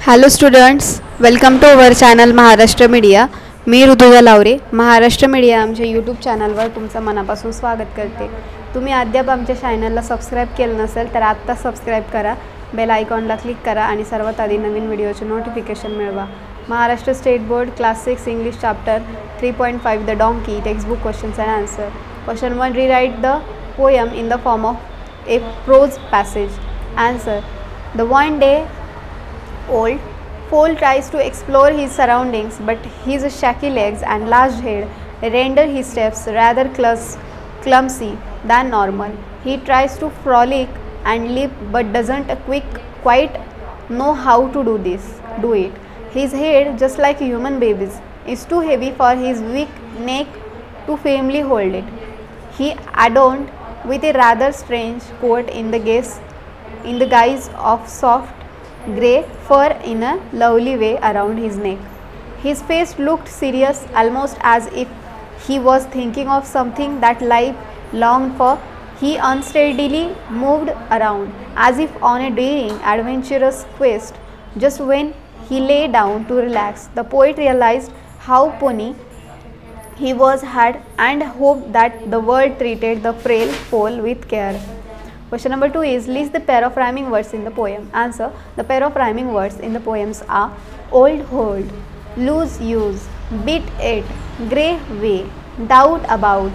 Hello students, welcome to our channel Maharashtra media. मी Rutuja Laware. Maharashtra media आमच्या YouTube चॅनलवर तुमचं मनापासून स्वागत करते. तुम्ही अद्याप आमच्या चॅनलला सबस्क्राईब केलं नसेल तर आत्ता सबस्क्राईब करा, बेल आयकॉनला क्लिक करा आणि सर्वात आधी नवीन व्हिडिओचे नोटिफिकेशन मिळवा. Maharashtra state board class 6 English chapter 3.5 the donkey textbook questions and answer. Question 1, rewrite the poem in the form of a prose passage. Answer. The one day old foal tries to explore his surroundings, but his shaky legs and large head render his steps rather clumsy than normal. He tries to frolic and leap but doesn't quite know how to do it. His head, just like human babies, is too heavy for his weak neck to firmly hold it. He adorned with a rather strange coat in the guise of soft grey fur in a lovely way around his neck. His face looked serious, almost as if he was thinking of something that life longed for. He unsteadily moved around, as if on a daring, adventurous quest. Just when he lay down to relax, the poet realized how puny he had and hoped that the world treated the frail foal with care. Question number 2 is, list the pair of rhyming words in the poem. Answer. The pair of rhyming words in the poems are old hold, loose use, bit it, grey way, doubt about,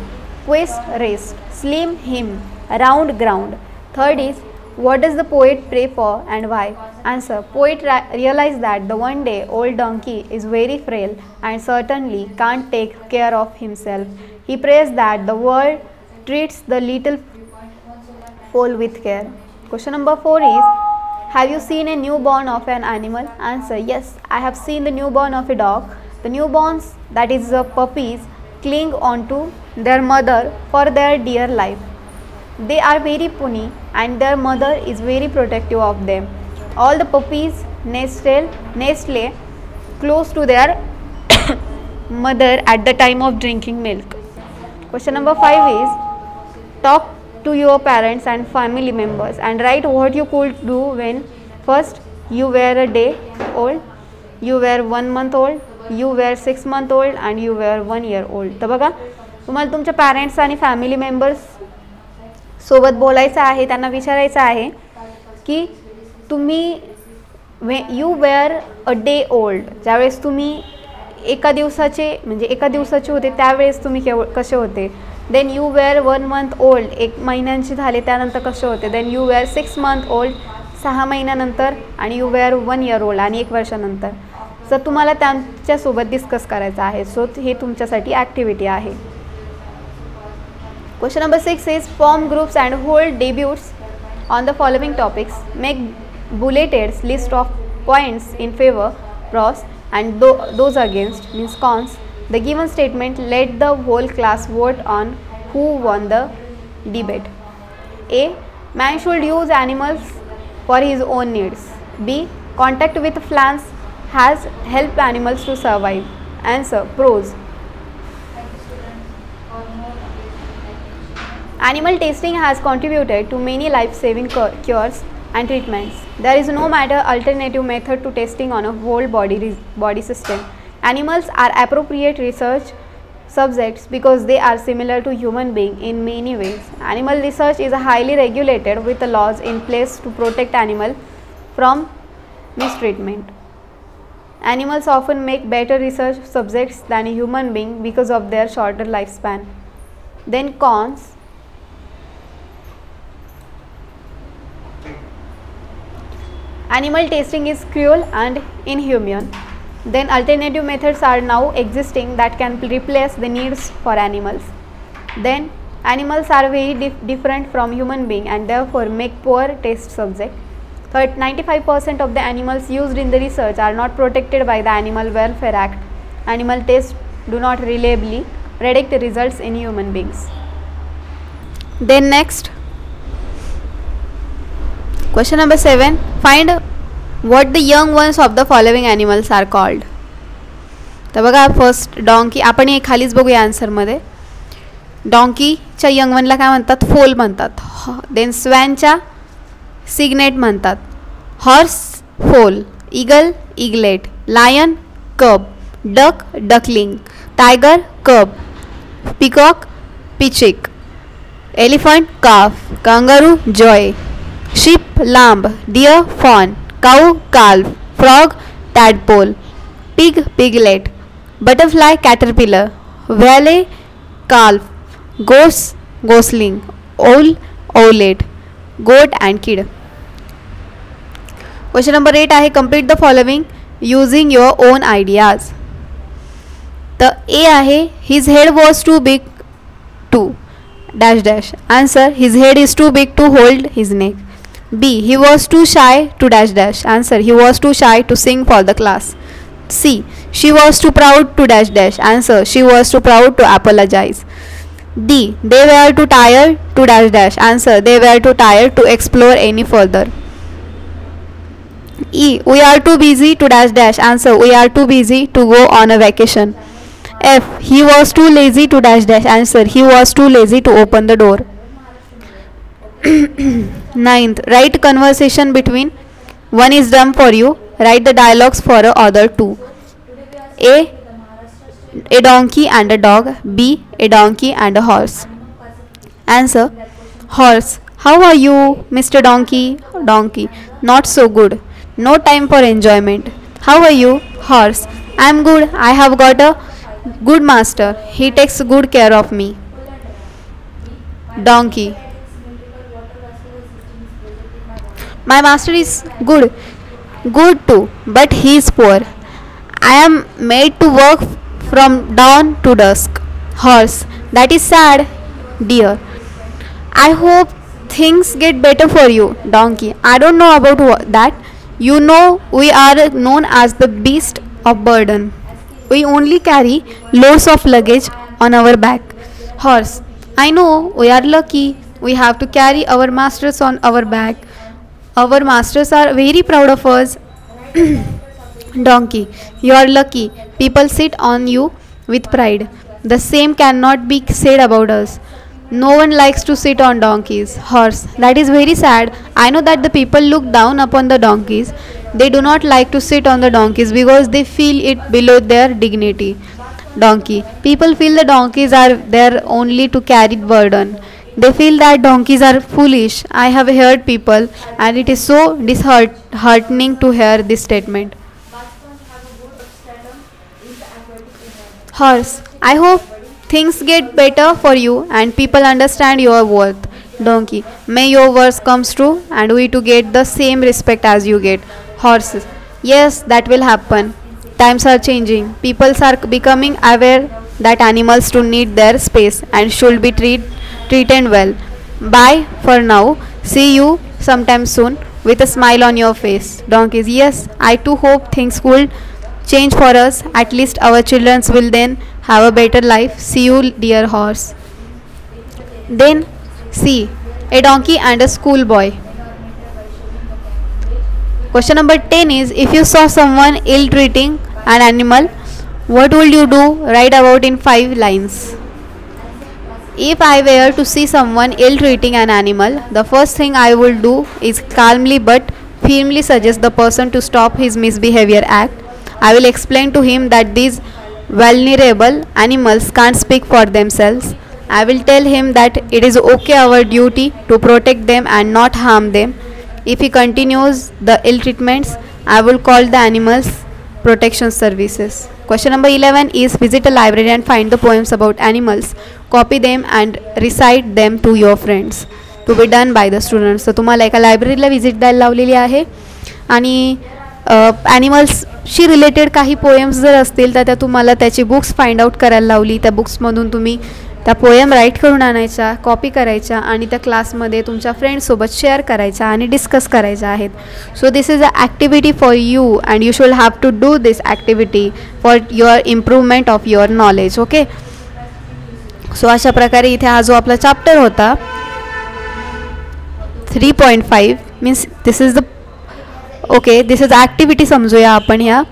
quest rest, slim him, round ground. Third is, what does the poet pray for and why? Answer. Poet realized that the one day old donkey is very frail and certainly can't take care of himself. He prays that the world treats the little foal with care. Question number 4 is, have you seen a newborn of an animal? Answer. Yes, I have seen the newborn of a dog. The newborns, that is the puppies, cling onto their mother for their dear life. They are very puny and their mother is very protective of them. All the puppies nestle close to their mother at the time of drinking milk. Question number 5 is, talk to your parents and family members and write what you could do when first you were a day old, you were 1 month old, you were 6 month old and you were 1 year old. तर बघा, तुम्हाला तुमच्या parents आणि family members सोबत बोलायचं आहे, त्यांना विचारायचं आहे की तुम्ही you were a day old, ज्यावेळेस तुम्ही एका दिवसाचे होते त्यावेळेस तुम्ही कसे होते. Then you were 1 month old, 1 महिन्यांचे झाले त्यानंतर कसे होते. Then you were 6 month old, 6 महिन्यानंतर, आणि यू वेअर 1 year ओल्ड आणि 1 वर्षानंतर. जर तुम्हाला त्यांच्यासोबत डिस्कस करायचं आहे, सो हे तुमच्यासाठी ॲक्टिव्हिटी आहे. Question number 6 is, form groups and hold debates on the following topics. Make bulleted list of points in favour pros and those against, means cons, the given statement. Let the whole class vote on who won the debate. A, man should use animals for his own needs. B, contact with plants has helped animals to survive. Answer. Pros. Animal testing has contributed to many life-saving cures and treatments. There is no alternative method to testing on a whole body system. Animals are appropriate research subjects because they are similar to human beings in many ways. Animal research is highly regulated with the laws in place to protect animals from mistreatment. Animals often make better research subjects than a human being because of their shorter lifespan. Then cons. Animal testing is cruel and inhumane. Then alternative methods are now existing that can replace the needs for animals. Then animals are very different from human beings and therefore make poor test subject. Third, 95% of the animals used in the research are not protected by the Animal Welfare Act. Animal tests do not reliably predict results in human beings. Then next, question number 7, find what the young ones of the following animals are called. तर बघा, first donkey, आपण हे खालीच बघूया आन्सरमध्ये. डॉंकीच्या young वनला काय म्हणतात? फोल म्हणतात. Then स्वॅनच्या signet म्हणतात. हॉर्स फोल eagle, eaglet, lion, cub, duck, duckling, tiger, cub, peacock, peacock, elephant, calf, kangaroo, joy, sheep, lamb, deer, fawn, cow, calf, frog, tadpole, pig, piglet, butterfly, caterpillar, valley, calf, goose, gosling, owl, owlet, goat and kid. Question number 8 आहे complete the following using your own ideas. तर A आहे his head was too big to dash dash. Answer, his head is too big to hold his neck. B, he was too shy to dash dash. Answer, he was too shy to sing for the class. C, she was too proud to dash dash. Answer, she was too proud to apologize. D, they were too tired to dash dash. Answer, they were too tired to explore any further. E, we are too busy to dash dash. Answer, we are too busy to go on a vacation. F, he was too lazy to dash dash. Answer, he was too lazy to open the door. Ninth, write conversation between one is done for you. Write the dialogues for other two. A donkey and a dog. B, a donkey and a horse. Answer, horse, how are you, Mr. Donkey? Donkey, not so good. No time for enjoyment. How are you? Horse, I am good. I have got a good master. He takes good care of me. Donkey, my master is good too, but he is poor. I am made to work from dawn to dusk. Horse, that is sad, dear. I hope things get better for you. Donkey, I don't know about that. You know, we are known as the beast of burden. We only carry loads of luggage on our back. Horse, I know, we are lucky. We have to carry our masters on our back. Our masters are very proud of us. Donkey, you are lucky. People sit on you with pride. The same cannot be said about us. No one likes to sit on donkeys. Horse, that is very sad. I know that the people look down upon the donkeys. They do not like to sit on the donkeys because they feel it below their dignity. Donkey, people feel the donkeys are there only to carry burden. They feel that donkeys are foolish. I have heard people, and it is so disheartening to hear this statement. Horse, I hope things get better for you and people understand your worth. Donkey, may your words come true and we to get the same respect as you get. Horses, yes, that will happen. Times are changing. People are becoming aware that animals do need their space and should be treated well. Bye for now. See you sometime soon with a smile on your face. Donkeys, yes, I too hope things will change for us. At least our children will then have a better life. See you, dear horse. Then C, a donkey and a schoolboy. Question number 10 is, if you saw someone ill-treating an animal, what would you do? Write about in 5 lines. If I were to see someone ill-treating an animal, the first thing I would do is calmly but firmly suggest the person to stop his misbehavior act. I will explain to him that these vulnerable animals can't speak for themselves. I will tell him that it is okay, our duty to protect them and not harm them. If he continues the ill treatments, I will call the animals protection services. Question number 11 is, visit a library and find the poems about animals. Copy them and recite them to your friends. To be done by the students. So तुम्हाला एका लायब्ररीला visit द्यायला लावलेली आहे आणि ॲनिमल्सशी related काही poems जर असतील तर त्या तुम्हाला त्याची बुक्स फाइंड आउट करायला लावली. त्या बुक्समधून तुम्ही त्या पोएम राईट करून आणायच्या, कॉपी करायच्या आणि त्या क्लासमध्ये तुमच्या फ्रेंड्ससोबत शेअर करायच्या आणि डिस्कस करायच्या आहेत. So this is a activity for you and you should have to do this activity for your improvement of your knowledge. Okay, so अशा प्रकारे इथे हा जो आपला चॅप्टर होता 3.5 means this is the this is activity समजूया आपण. ह्या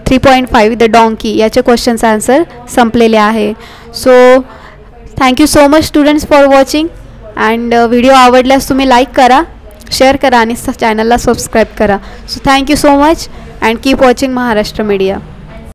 3.5 द डॉंकी याचे क्वेश्चन्स आन्सर संपलेले आहे. So thank you so much students for watching and video आवडल्यास तुम्ही लाईक करा, शेअर करा आणि चॅनलला सबस्क्राईब करा. सो thank you so much and keep watching Maharashtra media.